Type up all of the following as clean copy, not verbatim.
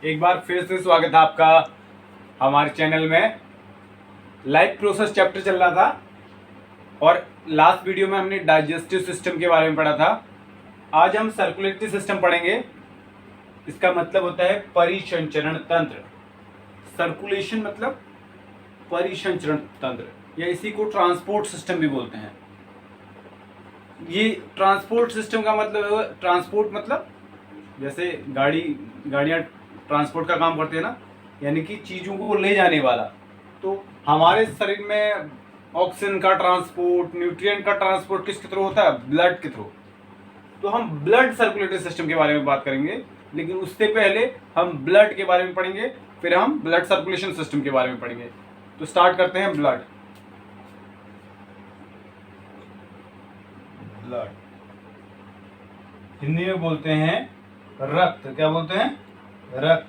एक बार फिर से स्वागत है आपका हमारे चैनल में। लाइफ प्रोसेस चैप्टर चल रहा था और लास्ट वीडियो में हमने डाइजेस्टिव सिस्टम के बारे में पढ़ा था। आज हम सर्कुलेटरी सिस्टम पढ़ेंगे। इसका मतलब होता है परिसंचरण तंत्र। सर्कुलेशन मतलब परिसंचरण तंत्र, या इसी को ट्रांसपोर्ट सिस्टम भी बोलते हैं। ये ट्रांसपोर्ट सिस्टम का मतलब है, ट्रांसपोर्ट मतलब जैसे गाड़ियाँ ट्रांसपोर्ट का काम करते हैं ना, यानी कि चीज़ों को ले जाने वाला। तो हमारे शरीर में ऑक्सीजन का ट्रांसपोर्ट, न्यूट्रिएंट का ट्रांसपोर्ट किसके थ्रू होता है? ब्लड के थ्रू। तो हम ब्लड सर्कुलेटरी सिस्टम के बारे में बात करेंगे, लेकिन उससे पहले हम ब्लड के बारे में पढ़ेंगे, फिर हम ब्लड सर्कुलेशन सिस्टम के बारे में पढ़ेंगे। तो स्टार्ट करते हैं। ब्लड हिंदी में बोलते हैं रक्त। क्या बोलते हैं? रक्त।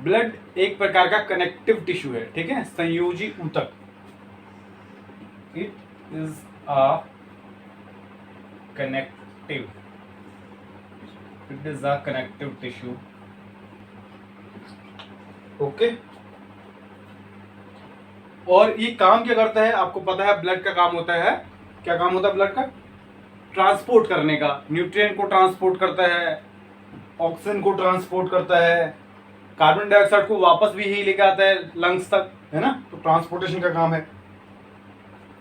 ब्लड एक प्रकार का कनेक्टिव टिश्यू है, ठीक है, संयोजी ऊतक। It is a connective tissue. Okay. और ये काम क्या करता है आपको पता है? ब्लड का काम होता है, क्या काम होता है ब्लड का? ट्रांसपोर्ट करने का। न्यूट्रिएंट को ट्रांसपोर्ट करता है, ऑक्सीजन को ट्रांसपोर्ट करता है, कार्बन डाइऑक्साइड को वापस भी यही लेकर आता है लंग्स तक, है ना। तो ट्रांसपोर्टेशन का काम है।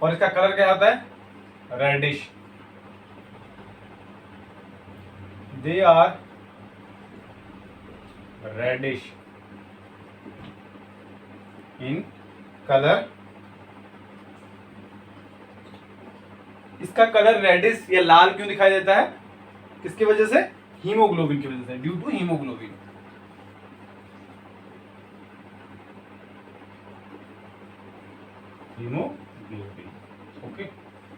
और इसका कलर क्या आता है? Reddish. They are reddish in colour. इसका कलर रेडिश या लाल क्यों दिखाई देता है? किसकी वजह से? हीमोग्लोबिन की वजह से, ड्यू टू हीमोग्लोबिन। ओके।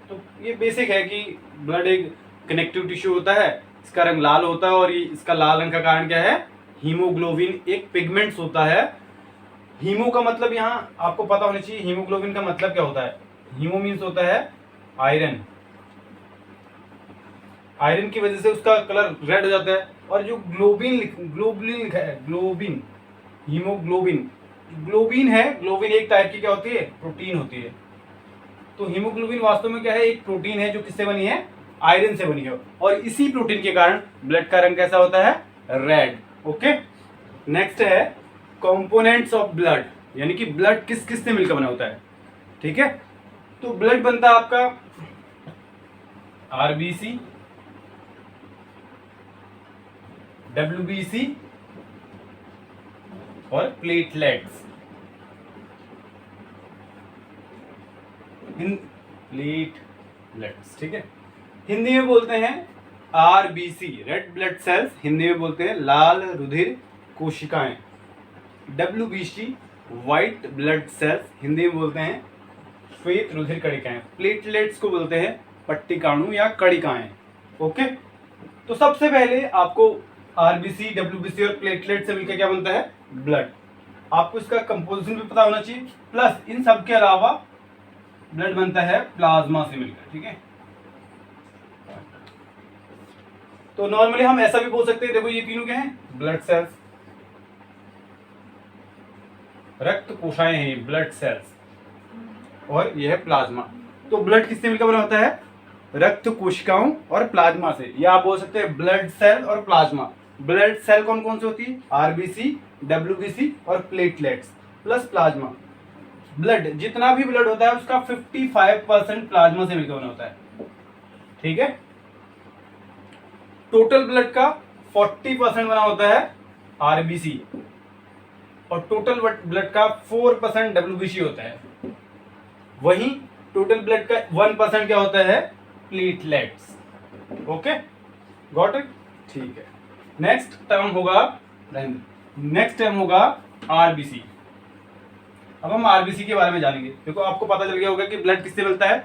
तो ये बेसिक है कि ब्लड एक कनेक्टिव टिश्यू होता है, इसका रंग लाल होता है। और ये इसका लाल रंग का कारण क्या है? हीमोग्लोबिन एक पिगमेंट्स होता है। हीमो का मतलब यहाँ आपको पता होना चाहिए, हीमोग्लोबिन का मतलब क्या होता है? हीमो मीन्स होता है आयरन। आयरन की वजह से उसका कलर रेड हो जाता है। और जो ग्लोबिन लिखा है, ग्लोबिन, हीमोग्लोबिन, ग्लोबिन है। ग्लोबिन एक टाइप की क्या होती है? प्रोटीन होती है। तो हीमोग्लोबिन वास्तव में क्या है? एक प्रोटीन है जो किससे बनी है? आयरन से बनी है। और इसी प्रोटीन के कारण ब्लड का रंग कैसा होता है? रेड। ओके। नेक्स्ट है कंपोनेंट्स ऑफ ब्लड, यानी कि ब्लड किस किस से मिलकर बना होता है, ठीक है। तो ब्लड बनता है आपका आरबीसी, डब्ल्यूबीसी और प्लेटलेट्स। प्लेटलेट्स, ठीक है। हिंदी में बोलते हैं RBC, red blood sales, Hindi में बोलते हैं लाल रुधिर कोशिकाएं। WBC, white blood sales, Hindi में बोलते हैं श्वेत रुधिर कणिकाएं। प्लेटलेट्स को बोलते हैं पट्टिकाणु या कणिकाएं। ओके। तो सबसे पहले आपको आरबीसी, डब्ल्यूबीसी और प्लेटलेट से मिलकर क्या बनता है? ब्लड। आपको इसका कंपोजिशन भी पता होना चाहिए। प्लस इन सब के अलावा ब्लड बनता है प्लाज्मा से मिलकर, ठीक है। तो नॉर्मली हम ऐसा भी बोल सकते हैं, देखो ये तीनों क्या हैं? ब्लड सेल्स, रक्त कोशिकाएं हैं ब्लड सेल्स, और यह है प्लाज्मा। तो ब्लड किससे मिलकर बना होता है? रक्त कोशिकाओं और प्लाज्मा से, या आप बोल सकते हैं ब्लड सेल और प्लाज्मा। ब्लड सेल कौन कौन से होती है? आरबीसी, डब्ल्यूबीसी और प्लेटलेट्स प्लस प्लाज्मा। ब्लड, जितना भी ब्लड होता है उसका 55% प्लाज्मा से मिलकर बना होता है, ठीक है। टोटल ब्लड का 40% बना होता है आरबीसी, और टोटल ब्लड का 4% डब्ल्यूबीसी होता है। वहीं टोटल ब्लड का 1% क्या होता है? प्लेटलेट्स। Okay, got it? ठीक है। नेक्स्ट टर्म होगा आरबीसी। अब हम आरबीसी के बारे में जानेंगे। देखो आपको पता चल गया होगा कि ब्लड किससे मिलता है?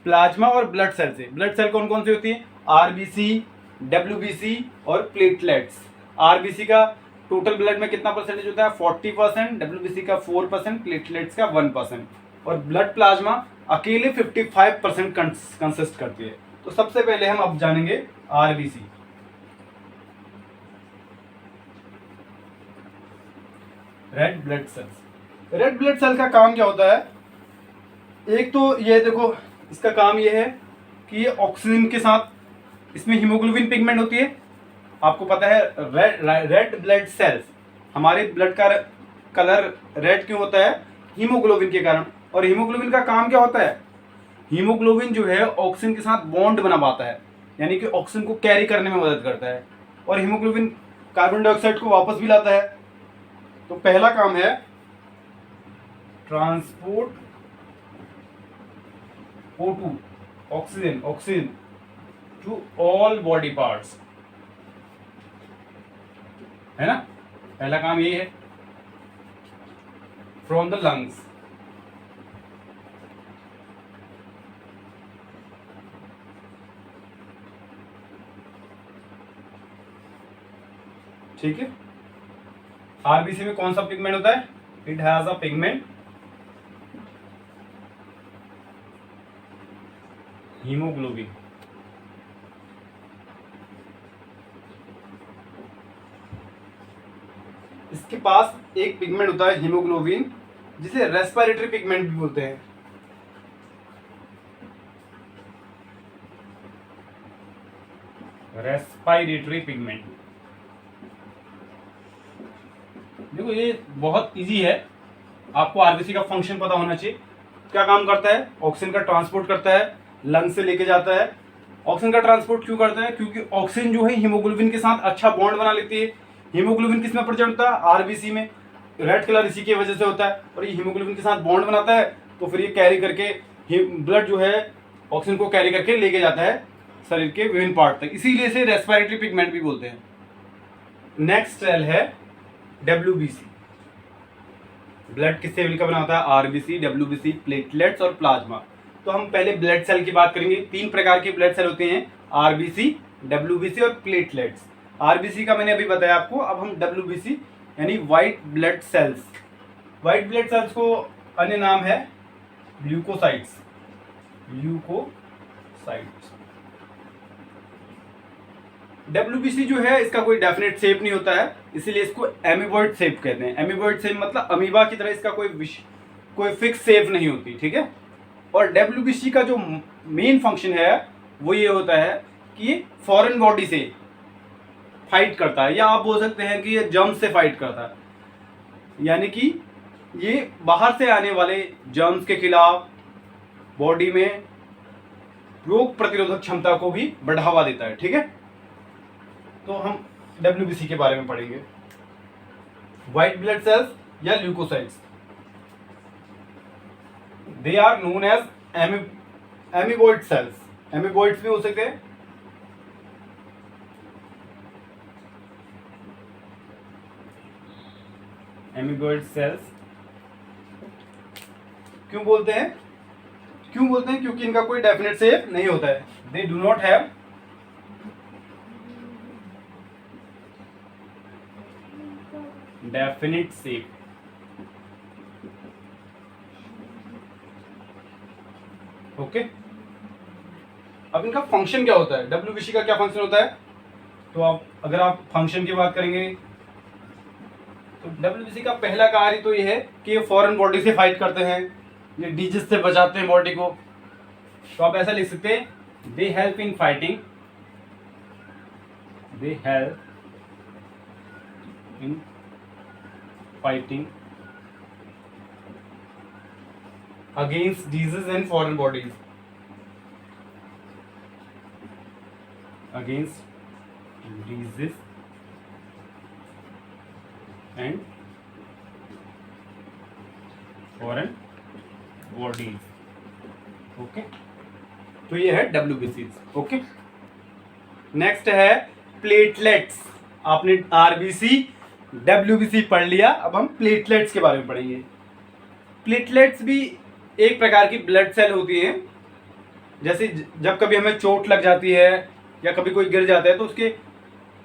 प्लाज्मा और ब्लड सेल से। ब्लड सेल कौन कौन सी होती है? आरबीसी, डब्ल्यूबीसी और प्लेटलेट्स। आरबीसी का टोटल ब्लड में कितना परसेंटेज होता है? 40%, डब्ल्यूबीसी का 4%, प्लेटलेट्स का 1%। और ब्लड प्लाज्मा अकेले 55% कंसिस्ट करती है। तो सबसे पहले हम अब जानेंगे RBC. Red blood cells. Red blood cell का काम क्या होता है? एक तो ये देखो, इसका काम ये है कि ये ऑक्सीजन के साथ, इसमें हीमोग्लोबिन पिगमेंट होती है, आपको पता है। रेड ब्लड सेल्स, हमारे ब्लड का कलर रेड क्यों होता है? हीमोग्लोबिन के कारण। और हीमोग्लोबिन का काम क्या होता है? हीमोग्लोबिन जो है ऑक्सीजन के साथ बॉन्ड बना पाता है, यानी कि ऑक्सीजन को कैरी करने में मदद करता है। और हीमोग्लोबिन कार्बन डाइऑक्साइड को वापस भी लाता है। तो पहला काम है transport O2, oxygen to all body parts, है ना। पहला काम यही है, फ्रॉम द लंग्स। ठीक है। आरबीसी में कौन सा पिगमेंट होता है? It has a pigment haemoglobin. इसके पास एक पिगमेंट होता है हीमोग्लोबिन, जिसे रेस्पिरेटरी पिगमेंट भी बोलते हैं। Respiratory pigment. देखो ये बहुत इजी है, आपको आरबीसी का फंक्शन पता होना चाहिए। क्या काम करता है? ऑक्सीजन का ट्रांसपोर्ट करता है, लंग से लेके जाता है। ऑक्सीजन का ट्रांसपोर्ट क्यों करता है? क्योंकि ऑक्सीजन जो है हीमोग्लोबिन के साथ अच्छा बॉन्ड बना लेती है। हीमोग्लोबिन किस में प्रेजेंट होता है? आरबीसी में। रेड कलर इसी की वजह से होता है। और ये हीमोग्लोबिन के साथ बॉन्ड बनाता है, तो फिर ये कैरी करके ब्लड जो है ऑक्सीजन को कैरी करके लेके जाता है शरीर के विभिन्न पार्ट तक, इसीलिए इसे रेस्पिरेटरी पिगमेंट भी बोलते हैं। नेक्स्ट सेल है डब्ल्यूबीसी। ब्लड किससे मिलकर बना होता है? आरबीसी, डब्ल्यूबीसी, प्लेटलेट्स और प्लाज्मा। तो हम पहले ब्लड सेल की बात करेंगे। 3 प्रकार के ब्लड सेल होते हैं, आरबीसी, डब्ल्यूबीसी और प्लेटलेट्स। आरबीसी का मैंने अभी बताया आपको, अब हम डब्ल्यूबीसी यानी white blood sales. White blood sales को अन्य नाम है ल्यूकोसाइट्स। ल्यूकोसाइट्स। डब्ल्यूबीसी जो है इसका कोई डेफिनेट शेप नहीं होता है, इसीलिए इसको एमीबॉइड शेप कहते हैं। एमीबॉइड शेप मतलब अमीबा की तरह, इसका कोई फिक्स शेप नहीं होती, ठीक है। और डब्ल्यूबीसी का जो मेन फंक्शन है वो ये होता है कि ये फॉरेन बॉडी से फाइट करता है, या आप बोल सकते हैं कि ये जर्म्स से फाइट करता है, यानी कि ये बाहर से आने वाले जर्म्स के खिलाफ बॉडी में रोग प्रतिरोधक क्षमता को भी बढ़ावा देता है, ठीक है। तो हम डब्ल्यूबीसी के बारे में पढ़ेंगे। व्हाइट ब्लड सेल्स या leucocytes, they are known as amoeboid cells. Amoeboids भी हो सकते हैं। एमीबॉइड सेल्स क्यों बोलते हैं? क्योंकि इनका कोई डेफिनेट शेप नहीं होता है। They do not have definite shape. Okay. अब इनका फंक्शन क्या होता है? डब्ल्यूबीसी का क्या फंक्शन होता है? तो अगर आप फंक्शन की बात करेंगे तो डब्ल्यूबीसी का पहला कार्य तो ये है कि ये फॉरेन बॉडी से फाइट करते हैं, ये डिजीज से बचाते हैं बॉडी को। तो आप ऐसा लिख सकते हैं, they help in fighting, they help in fighting against disease and foreign bodies, against disease and foreign bodies. Okay, तो ये है डब्ल्यूबीसी। ओके, नेक्स्ट है प्लेटलेट्स। आपने आरबीसी डब्ल्यूबीसी पढ़ लिया, अब हम प्लेटलेट्स के बारे में पढ़ेंगे। प्लेटलेट्स भी एक प्रकार की ब्लड सेल होती हैं। जैसे जब कभी हमें चोट लग जाती है या कभी कोई गिर जाता है तो उसके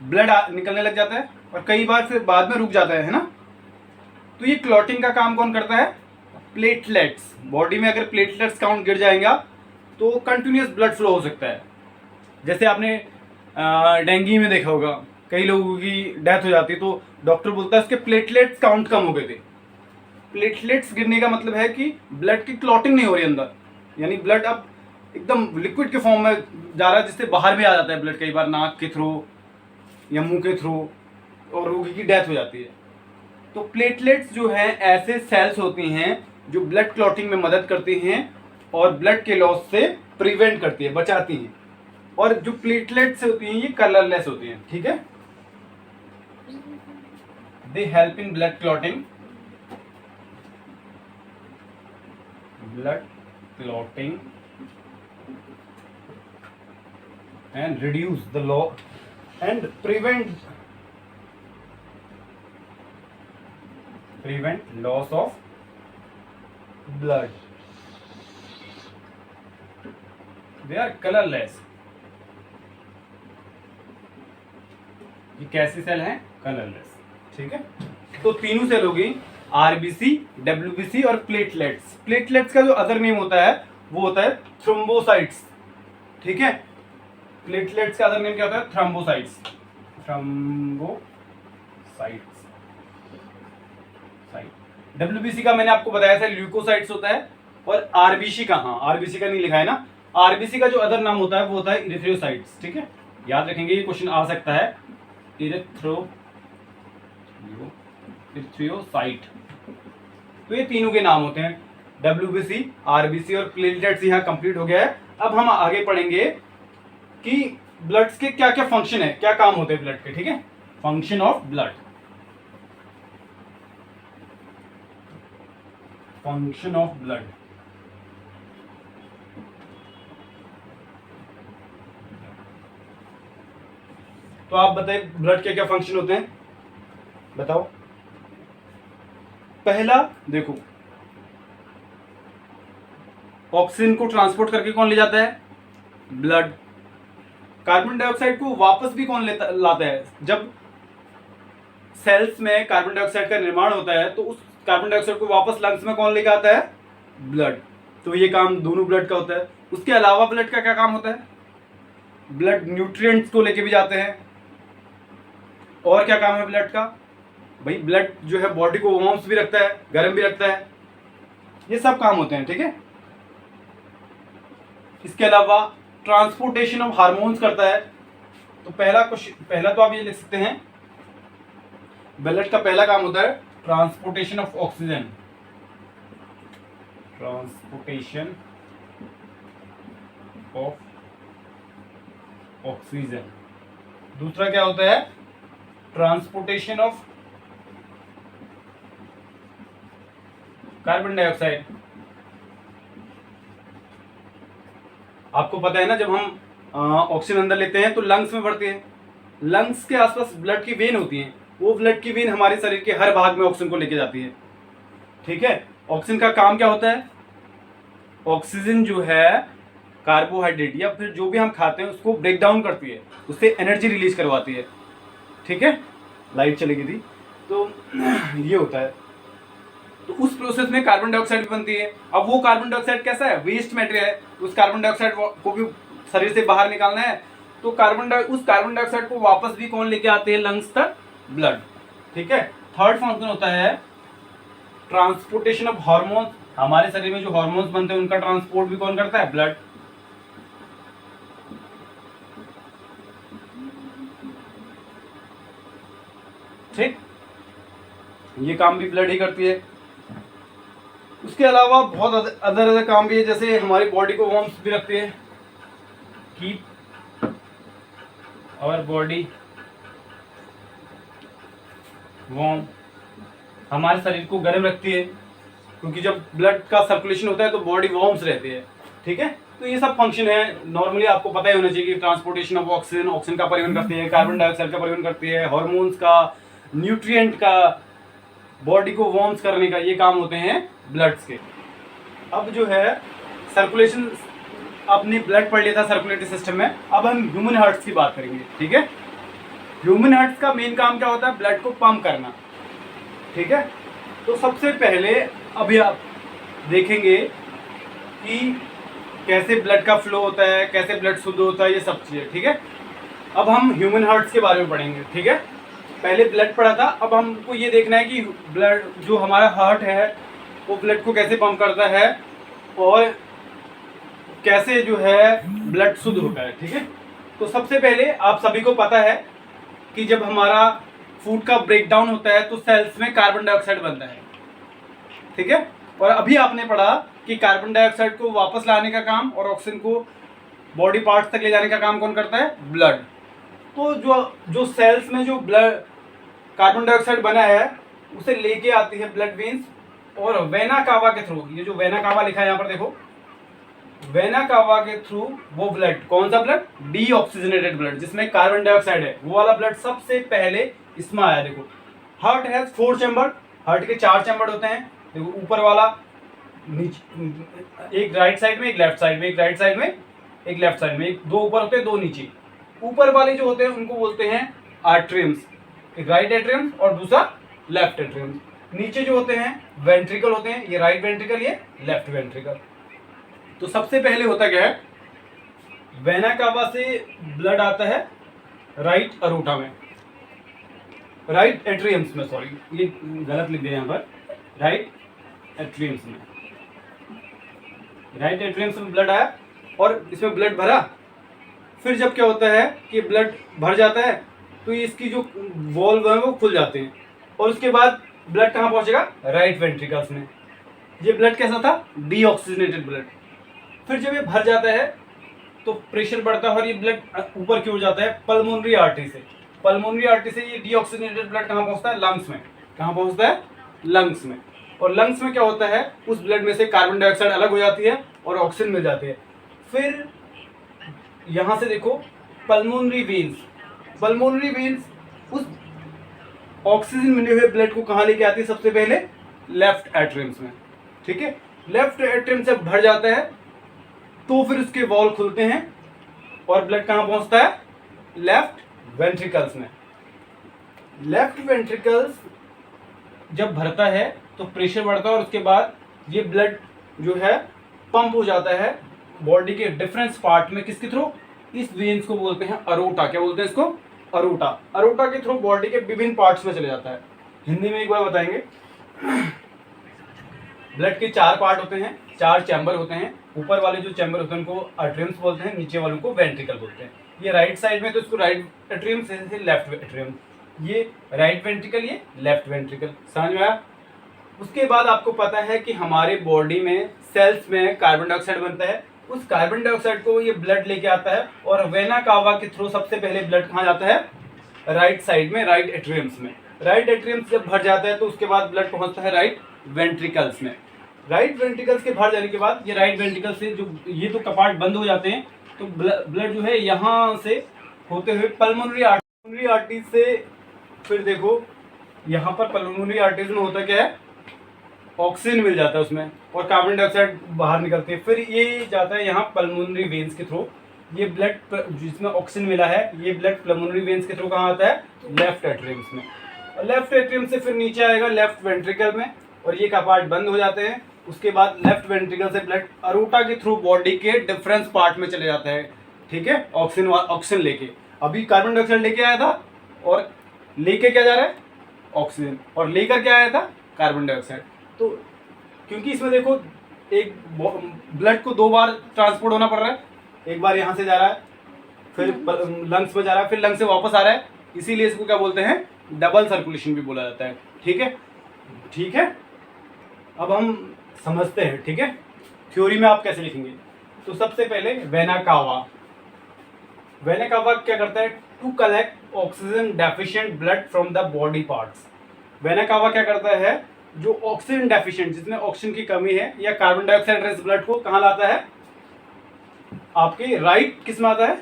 ब्लड निकलने लग जाता है और कई बार फिर बाद में रुक जाता है ना। तो ये क्लॉटिंग का काम कौन करता है? प्लेटलेट्स, बॉडी में अगर प्लेटलेट्स काउंट गिर जाएगा तो कंटिन्यूस ब्लड फ्लो हो सकता है। जैसे आपने डेंगू में देखा होगा, कई लोगों की डेथ हो जाती है तो डॉक्टर बोलता है उसके प्लेटलेट्स काउंट कम हो गए थे। प्लेटलेट्स गिरने का मतलब है कि ब्लड की क्लॉटिंग नहीं हो रही अंदर, यानी ब्लड अब एकदम लिक्विड के फॉर्म में जा रहा है, जिससे बाहर भी आ जाता है ब्लड कई बार नाक के थ्रू या मुंह के थ्रू, और रोगी की डेथ हो जाती है। तो प्लेटलेट्स जो हैं ऐसे सेल्स होती हैं जो ब्लड क्लॉटिंग में मदद करती हैं और ब्लड के लॉस से प्रिवेंट करती है, बचाती हैं। और जो प्लेटलेट्स होती हैं ये कलरलेस होती हैं, ठीक है। They help in blood clotting, and reduce the and prevent loss of blood. They are colorless. ये कैसी सेल हैं? कलरलेस, ठीक है। तो तीनों सेल हो गई, आरबीसी, डब्ल्यूबीसी और प्लेटलेट्स। प्लेटलेट्स का जो अदर नेम होता है वो होता है थ्रोम्बोसाइट्स, ठीक है। प्लेटलेट्स का अदर नेम क्या होता है? थ्रोम्बोसाइट्स, डब्ल्यूबीसी का मैंने आपको बताया था ल्यूकोसाइट्स होता है, और आरबीसी का, हाँ आरबीसी का नहीं लिखा है ना, आरबीसी का जो अदर नाम होता है वो होता है इरिथ्रोसाइट्स, ठीक है। याद रखेंगे, ये क्वेश्चन आ सकता है, इरिथ्रोसाइट। तो ये तीनों के नाम होते हैं, डब्ल्यूबीसी, आरबीसी और प्लेटलेट्स। यहाँ कंप्लीट हो गया है। अब हम आगे पढ़ेंगे कि ब्लड्स के क्या क्या फंक्शन है, क्या काम होते हैं ब्लड के, ठीक है। Function of blood, function of blood. तो आप बताइए ब्लड के क्या फंक्शन होते हैं, बताओ। पहला देखो, ऑक्सीजन को ट्रांसपोर्ट करके कौन ले जाता है? ब्लड। कार्बन डाइऑक्साइड को वापस भी कौन लाता है? जब सेल्स में कार्बन डाइऑक्साइड का निर्माण होता है तो उस कार्बन डाइऑक्साइड को वापस लंग्स में कौन लेके आता है? ब्लड। तो ये काम दोनों ब्लड का होता है। उसके अलावा ब्लड का क्या काम होता है? ब्लड न्यूट्रिएंट्स को लेके भी जाते हैं। और क्या काम है ब्लड का? भाई ब्लड जो है बॉडी को वार्म्स भी रखता है, गर्म भी रखता है, ये सब काम होते हैं, ठीक है। इसके अलावा ट्रांसपोर्टेशन ऑफ हार्मोन्स करता है। तो पहला तो आप ये लिख सकते हैं, ब्लड का पहला काम होता है transportation of oxygen, transportation of oxygen. दूसरा क्या होता है? Transportation of carbon dioxide. आपको पता है ना, जब हम ऑक्सीजन अंदर लेते हैं तो लंग्स में बढ़ती है। लंग्स के आसपास ब्लड की वेन होती हैं, वो ब्लड की वेन हमारे शरीर के हर भाग में ऑक्सीजन को लेके जाती है, ठीक है। ऑक्सीजन का काम क्या होता है? ऑक्सीजन जो है कार्बोहाइड्रेट या फिर जो भी हम खाते हैं उसको ब्रेक डाउन करती है, उससे एनर्जी रिलीज करवाती है, ठीक है। लाइट चली गई थी, तो ये होता है। तो उस प्रोसेस में कार्बन डाइऑक्साइड भी बनती है। अब वो कार्बन डाइऑक्साइड कैसा है? वेस्ट मटेरियल है। उस कार्बन डाइऑक्साइड को भी शरीर से बाहर निकालना है, तो उस कार्बन डाइऑक्साइड को वापस भी कौन लेके आते हैं लंग्स तक? ब्लड, ठीक है। थर्ड फंक्शन होता है ट्रांसपोर्टेशन ऑफ हार्मोन्स। हमारे शरीर में जो हार्मोन्स बनते हैं उनका ट्रांसपोर्ट भी कौन करता है? ब्लड। ठीक, ये काम भी ब्लड ही करती है। उसके अलावा बहुत अदर काम भी है, जैसे हमारी बॉडी को वार्म्स भी रखती है, कीप आवर बॉडी वार्म, हमारे शरीर को गर्म रखती है, क्योंकि जब ब्लड का सर्कुलेशन होता है तो बॉडी वार्म्स रहती है, ठीक है। तो ये सब फंक्शन है, नॉर्मली आपको पता ही होना चाहिए कि ट्रांसपोर्टेशन ऑफ ऑक्सीजन, ऑक्सीजन का परिवहन करती है, कार्बन डाइऑक्साइड का परिवहन करती है, हार्मोन्स का, न्यूट्रिएंट का, बॉडी को वार्म्स करने का, ये काम होते हैं ब्लड्स के। अब जो है सर्कुलेशन, आपने ब्लड पढ़ लिया था सर्कुलेटरी सिस्टम में, अब हम ह्यूमन हार्ट्स की बात करेंगे, ठीक है। ह्यूमन हार्ट्स का मेन काम क्या होता है? ब्लड को पंप करना, ठीक है। तो सबसे पहले अभी आप देखेंगे कि कैसे ब्लड का फ्लो होता है, कैसे ब्लड शुद्ध होता है, ये सब चीज़ें। ठीक है, अब हम ह्यूमन हार्ट्स के बारे में पढ़ेंगे। ठीक है, पहले ब्लड पढ़ा था, अब हमको ये देखना है कि ब्लड जो हमारा हार्ट है वो ब्लड को कैसे पंप करता है और कैसे जो है ब्लड शुद्ध होता है। ठीक है, तो सबसे पहले आप सभी को पता है कि जब हमारा फूड का ब्रेकडाउन होता है तो सेल्स में कार्बन डाइऑक्साइड बनता है। ठीक है, और अभी आपने पढ़ा कि कार्बन डाइऑक्साइड को वापस लाने का काम और ऑक्सीजन को बॉडी पार्ट्स तक ले जाने का काम कौन करता है? ब्लड। तो जो जो सेल्स में जो ब्लड कार्बन डाइऑक्साइड बना है उसे लेके आती है ब्लड वेन्स और वेना कावा के थ्रू, ये जो वेना कावा लिखा है यहाँ पर देखो, वेना कावा के थ्रू वो ब्लड, कौन सा ब्लड? डीऑक्सीजनेटेड ब्लड, जिसमें कार्बन डाइऑक्साइड है, वो वाला ब्लड सबसे पहले इसमें आया। देखो, हार्ट हैज 4 चैम्बर, हार्ट के 4 चैम्बर होते हैं। देखो, ऊपर वाला नीचे, एक राइट साइड में, एक लेफ्ट साइड में, एक राइट साइड में, एक लेफ्ट साइड में, एक 2 ऊपर होते हैं, 2 नीचे। ऊपर वाले जो होते हैं उनको बोलते हैं आर्टरियम्स, एक राइट एट्रियम और दूसरा लेफ्ट एट्रियम। नीचे जो होते हैं वेंट्रिकल होते हैं, ये राइट वेंट्रिकल, ये लेफ्ट वेंट्रिकल। तो सबसे पहले होता क्या है, वेना कावा से ब्लड आता है राइट अरोटा में, राइट एट्रियम्स में, सॉरी ये गलत लिख दिया यहाँ पर, राइट एट्रियम्स में, राइट एट्रियम्स में ब्लड आया और इसमें ब्लड भरा। फिर जब क्या होता है कि ब्लड भर जाता है तो इसकी जो वॉल्व है वो खुल जाते हैं और उसके बाद ब्लड कहाँ पहुंचेगा? राइट वेंट्रिकल्स में। ये ब्लड कैसा था? Deoxygenated blood. फिर जब ये भर जाता है तो प्रेशर बढ़ता है और ये ब्लड ऊपर की ओर जाता है पल्मोनरी आर्टरी से। पल्मोनरी आर्टरी से ये डीऑक्सीजनेटेड ब्लड कहाँ पहुंचता है? लंग्स में। कहाँ पहुंचता है? लंग्स में। और लंग्स में क्या होता है, उस ब्लड में से कार्बन डाइऑक्साइड अलग हो जाती है और ऑक्सीजन मिल जाती है। फिर यहाँ से देखो पल्मोनरी वेन्स, पल्मोनरी वेन्स उस ऑक्सीजन मिले हुए ब्लड को कहाँ लेके आती है? सबसे पहले लेफ्ट एट्रियम्स में। ठीक है, लेफ्ट एट्रियम से भर जाता है तो फिर उसके वॉल खुलते हैं और ब्लड कहाँ पहुंचता है? लेफ्ट वेंट्रिकल्स में। लेफ्ट वेंट्रिकल्स जब भरता है तो प्रेशर बढ़ता है और उसके बाद ये ब्लड जो है पंप हो जाता है बॉडी के डिफरेंस पार्ट में। किसके थ्रू? इस वेन्स को बोलते हैं अरोटा। क्या बोलते हैं इसको? अरोटा। अरोटा के थ्रू बॉडी के विभिन्न पार्ट्स में चले जाता है। हिंदी में एक बार बताएंगे। ब्लड के 4 पार्ट होते हैं, 4 चैम्बर होते हैं। ऊपर वाले जो चैम्बर होते हैं उनको आर्टरियम्स बोलते हैं, नीचे वालों को वेंट्रिकल बोलते हैं। ये राइट साइड में तो इसको राइट एट्रियम से लेफ्ट एट्रियम, ये राइट वेंट्रिकल, ये लेफ्ट वेंट्रिकल। समझ में आया? उसके बाद आपको पता है कि हमारे बॉडी में सेल्स में कार्बन डाइऑक्साइड बनता है। उस कार्बन डाइऑक्साइड को ये ब्लड लेके आता है और वेना कावा के थ्रू सबसे पहले ब्लड कहाँ जाता है? राइट साइड में, राइट एट्रियम्स में। राइट एट्रियम्स जब भर जाता है तो उसके बाद ब्लड पहुंचता है राइट वेंट्रिकल्स में। राइट वेंट्रिकल्स के भर जाने के बाद ये राइट वेंट्रिकल से जो ये तो कपाट बंद हो जाते हैं तो ब्लड जो है यहाँ से होते हुए पल्मोनरी आर्टरी से, फिर देखो यहाँ पर पल्मोनरी आर्टरीज में होता क्या है? ऑक्सीजन मिल जाता है उसमें और कार्बन डाइऑक्साइड बाहर निकलती है। फिर ये जाता है यहाँ पल्मोनरी वेन्स के थ्रू। ये ब्लड जिसमें ऑक्सीजन मिला है ये ब्लड पल्मोनरी वेन्स के थ्रू कहाँ आता है? लेफ्ट एट्रियम्स में। और लेफ्ट एट्रियम से फिर नीचे आएगा लेफ्ट वेंट्रिकल में और ये कपाट बंद हो जाते हैं। उसके बाद लेफ्ट वेंट्रिकल से ब्लड अरोटा के थ्रू बॉडी के डिफरेंस पार्ट में चले जाता है। ठीक है, ऑक्सीजन लेके। अभी कार्बन डाइऑक्साइड लेके आया था और लेके क्या जा रहा है? ऑक्सीजन। और लेकर क्या आया था? Carbon dioxide. तो क्योंकि इसमें देखो एक ब्लड को 2 बार ट्रांसपोर्ट होना पड़ रहा है, एक बार यहाँ से जा रहा है फिर लंग्स में जा रहा है फिर लंग्स से वापस आ रहा है, इसीलिए इसको क्या बोलते हैं? डबल सर्कुलेशन भी बोला जाता है। ठीक है, ठीक है। अब हम समझते हैं। ठीक है, थ्योरी में आप कैसे लिखेंगे? तो सबसे पहले वेना कावा। वेना कावा क्या करता है? To collect oxygen deficient blood from the body parts. Vena cava क्या करता है? जो ऑक्सीजन डेफिशिएंट, जिसमें ऑक्सीजन की कमी है या कार्बन डाइऑक्साइड रिच ब्लड को कहाँ लाता है? आपके राइट किस में आता है?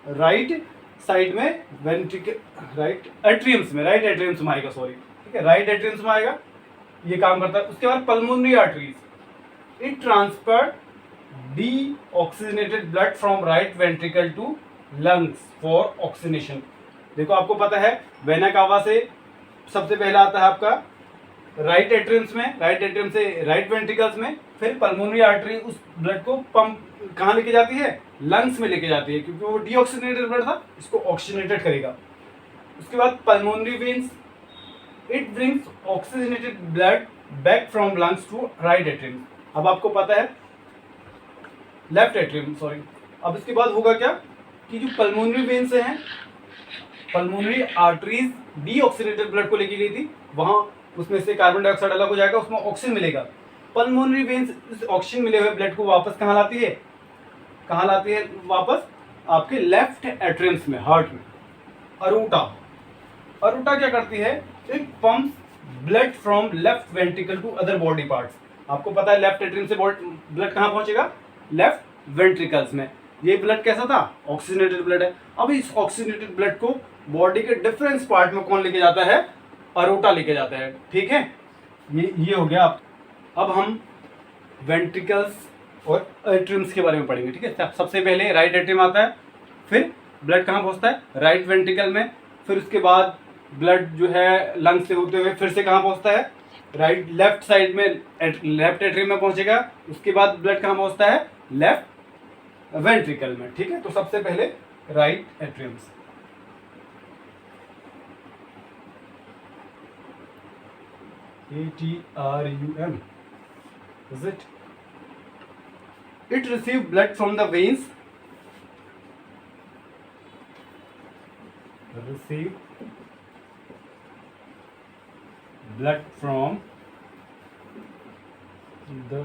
राइट साइड में वेंट्रिकल, राइट एट्रियम्स में, राइट एट्रियम्स में आएगा, सॉरी। ठीक है, राइट एट्रियम्स में आएगा, ये काम करता है। उसके बाद pulmonary arteries, it transfer deoxygenated blood from right ventricle to lungs for oxygenation. देखो आपको पता है वेना कावा से सबसे पहला आता है आपका राइट एट्रियम्स में, राइट एट्रियम से राइट वेंट्रिकल्स में, फिर पल्मोनरी आर्टरी उस ब्लड को पंप कहाँ लेके जाती है, लंग्स में लेके जाती है, क्योंकि वो डीऑक्सीजनेटेड ब्लड था, इसको ऑक्सीजनेटेड करेगा। उसके बाद pulmonary veins, it brings oxygenated blood back from lungs to right atrium. अब आपको पता है लेफ्ट एट्रियम, सॉरी। अब इसके बाद होगा क्या कि जो पल्मोनरी वेन्स हैं, पल्मोनरी आर्टरीज डीऑक्सीजनेटेड ब्लड को लेके गई थी, वहां उसमें से कार्बन डाइऑक्साइड अलग हो जाएगा, उसमें ऑक्सीजन मिलेगा। पल्मोनरी वेन्स इस ऑक्सीजन मिले हुए ब्लड को वापस कहाँ लाती है, कहाँ लाती है वापस, आपके लेफ्ट एट्रियम्स में, हार्ट में। अरूटा, अरूटा क्या करती है, it pumps blood from left ventricle to other body parts. आपको पता है लेफ्ट एट्रियम से ब्लड कहाँ पहुंचेगा, लेफ्ट वेंट्रिकल्स में। ये ब्लड कैसा था, ऑक्सीजनेटेड ब्लड है। अब इस ऑक्सीजनेटेड ब्लड को बॉडी के डिफरेंट पार्ट में कौन लेके जाता है, अरोटा लेके जाता है, ठीक है। ये हो गया। अब हम वेंट्रिकल्स और एट्रियम्स के बारे में पढ़ेंगे, ठीक है। सबसे पहले राइट एट्रियम आता है, फिर ब्लड कहाँ पहुंचता है, राइट वेंट्रिकल में, फिर उसके बाद ब्लड जो है लंग से होते हुए फिर से कहाँ पहुंचता है, राइट लेफ्ट साइड में, लेफ्ट एट्रियम में पहुंचेगा। उसके बाद ब्लड कहाँ पहुंचता है, लेफ्ट वेंट्रिकल में, ठीक है। तो सबसे पहले right atriums, ATRUM, is it? It receives blood from the veins, receive blood from the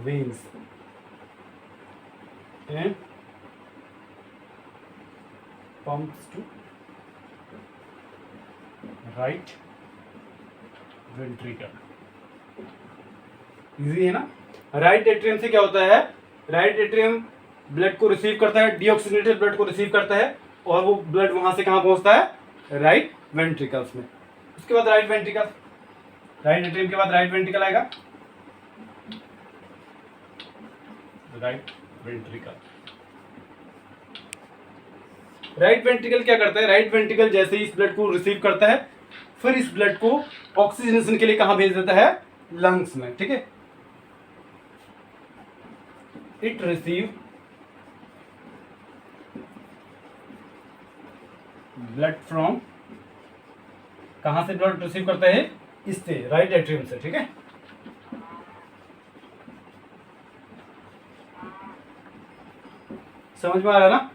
veins and pumps to right ventricle. Easy है ना। राइट एट्रियम से क्या होता है, राइट एट्रियम ब्लड को रिसीव करता है, डीऑक्सीजनेटेड ब्लड को रिसीव करता है, और वो ब्लड वहां से कहां पहुंचता है, राइट वेंट्रिकल्स में। उसके बाद राइट वेंट्रिकल, राइट एट्रियम के बाद राइट वेंट्रिकल आएगा, राइट वेंट्रिकल। राइट वेंट्रिकल क्या करता है, राइट वेंट्रिकल जैसे ही इस ब्लड को रिसीव करता है, फिर इस ब्लड को ऑक्सीजनेशन के लिए कहां भेज देता है, लंग्स में, ठीक है। इट रिसीव ब्लड फ्रॉम, कहां से ब्लड रिसीव करता है, इससे, राइट एट्रियम से, ठीक है। समझ में आ रहा है ना।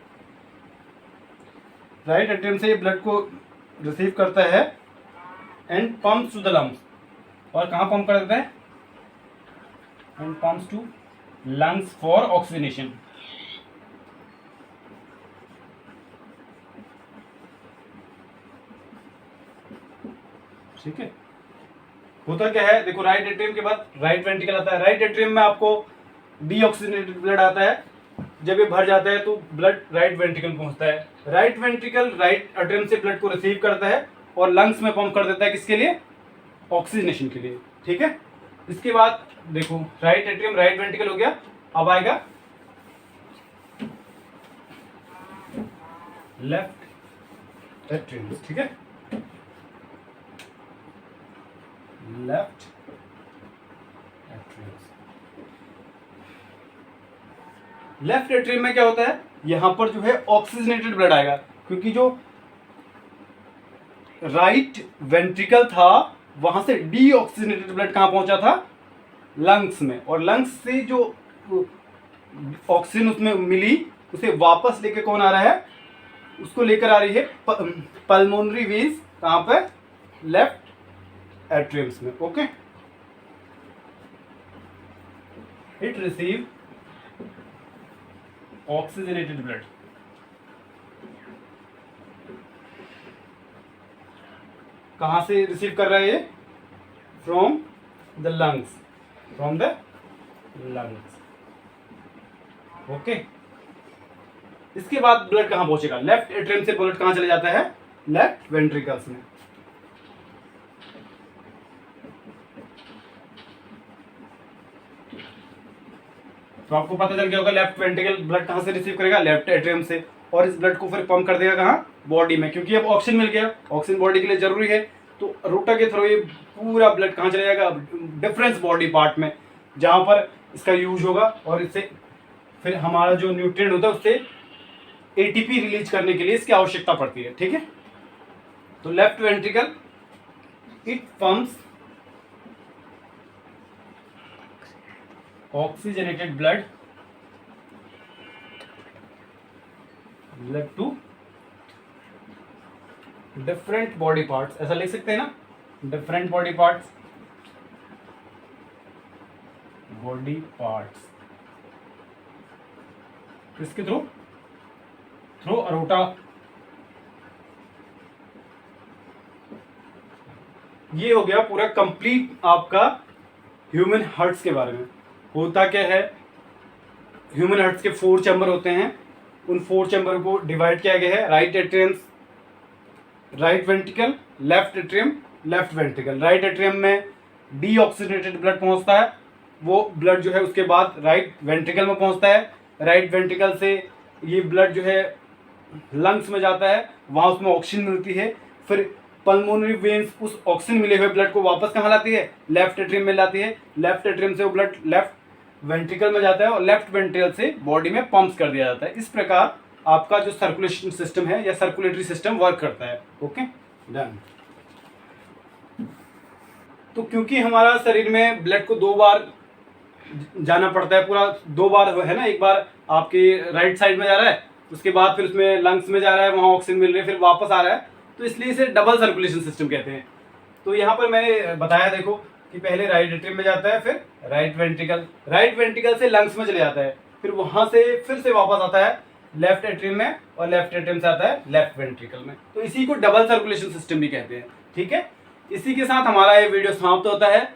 राइट एट्रियम से ये ब्लड को रिसीव करता है and pumps to the lungs, और कहाँ पंप कर देता है, and pumps to lungs for oxygenation. ठीक है। होता क्या है, देखो राइट एट्रियम के बाद राइट वेंट्रिकल आता है। राइट एट्रियम में आपको डीऑक्सीजनेटेड ब्लड आता है, जब ये भर जाता है तो ब्लड राइट वेंट्रिकल पहुंचता है। राइट वेंट्रिकल राइट एट्रियम से ब्लड को रिसीव करता है और लंग्स में पंप कर देता है, किसके लिए, ऑक्सीजनेशन के लिए, ठीक है। इसके बाद देखो राइट एट्रियम राइट वेंट्रिकल हो गया, अब आएगा लेफ्ट एट्रियम, ठीक है। लेफ्ट एट्रियम, लेफ्ट एट्रियम में क्या होता है, यहां पर जो है ऑक्सीजनेटेड ब्लड आएगा, क्योंकि जो राइट वेंट्रिकल था वहां से डीऑक्सीजनेटेड ब्लड कहां पहुंचा था, लंग्स में, और लंग्स से जो ऑक्सीजन उसमें मिली उसे वापस लेके कौन आ रहा है, उसको लेकर आ रही है पल्मोनरी वेन्स, कहां पर, लेफ्ट एट्रियम्स में, okay. It receive oxygenated blood, कहां से रिसीव कर रहा है ये, from the lungs, from the lungs, okay. इसके बाद ब्लड कहां पहुंचेगा, लेफ्ट एट्रियम से ब्लड कहां चले जाता है, लेफ्ट वेंट्रिकल्स में। तो आपको पता चल गया होगा लेफ्ट वेंट्रिकल ब्लड कहां से रिसीव करेगा, लेफ्ट एट्रियम से। और इस ब्लड को फिर पंप कर देगा कहाँ, बॉडी में, क्योंकि अब ऑक्सीजन मिल गया, ऑक्सीजन बॉडी के लिए जरूरी है। तो रोटा के थ्रू ये पूरा ब्लड कहाँ चला जाएगा, डिफरेंस बॉडी पार्ट में, जहाँ पर इसका यूज होगा और इससे फिर हमारा जो न्यूट्रिएंट होता है उससे एटीपी रिलीज करने के लिए इसकी आवश्यकता पड़ती है। ठीक है, तो left ventricle it pumps oxygenated blood to different body parts, ऐसा लिख सकते हैं ना, different body parts, body parts किसके थ्रू, थ्रू अरोटा। ये हो गया पूरा कंप्लीट आपका ह्यूमन हार्ट्स के बारे में। होता क्या है, ह्यूमन हार्ट्स के 4 चैम्बर होते हैं, उन 4 चैम्बर को डिवाइड किया गया है, right atrium, right ventricle, left atrium, left ventricle. Right atrium में डीऑक्सीजनेटेड ब्लड पहुंचता है, वो ब्लड जो है उसके बाद राइट वेंट्रिकल में पहुंचता है, राइट वेंट्रिकल से ये ब्लड जो है लंग्स में जाता है, वहाँ उसमें ऑक्सीजन मिलती है, फिर पल्मोनरी वेन्स उस ऑक्सीजन मिले हुए ब्लड को वापस कहाँ लाती है, लेफ्ट एट्रियम में लाती है, लेफ्ट एट्रियम से वो ब्लड लेफ्ट वेंट्रिकल में जाता है और लेफ्ट वेंट्रिकल से बॉडी में पंप्स कर दिया जाता है। इस प्रकार आपका जो सर्कुलेशन सिस्टम है या सर्कुलेटरी सिस्टम वर्क करता है। Okay, done. तो क्योंकि हमारा शरीर में ब्लड को 2 बार जाना पड़ता है, पूरा 2 बार है ना, एक बार आपके राइट साइड में जा रहा है, उसके बाद फिर उसमें लंग्स में जा रहा है, वहाँ ऑक्सीजन मिल रही है, फिर वापस आ रहा है, तो इसलिए इसे डबल सर्कुलेशन सिस्टम कहते हैं। तो यहाँ पर मैंने बताया देखो कि पहले राइट एट्रियम में जाता है, फिर राइट वेंट्रिकल से लंग्स में चले जाता है, फिर वहाँ से फिर से वापस आता है लेफ्ट एट्रियम में, और लेफ्ट एट्रियम से आता है लेफ्ट वेंट्रिकल में। तो इसी को डबल सर्कुलेशन सिस्टम भी कहते हैं। ठीक है, इसी के साथ हमारा ये वीडियो समाप्त होता है।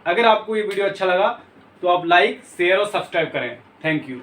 अगर आपको ये वीडियो अच्छा लगा तो आप लाइक, शेयर और सब्सक्राइब करें। Thank you.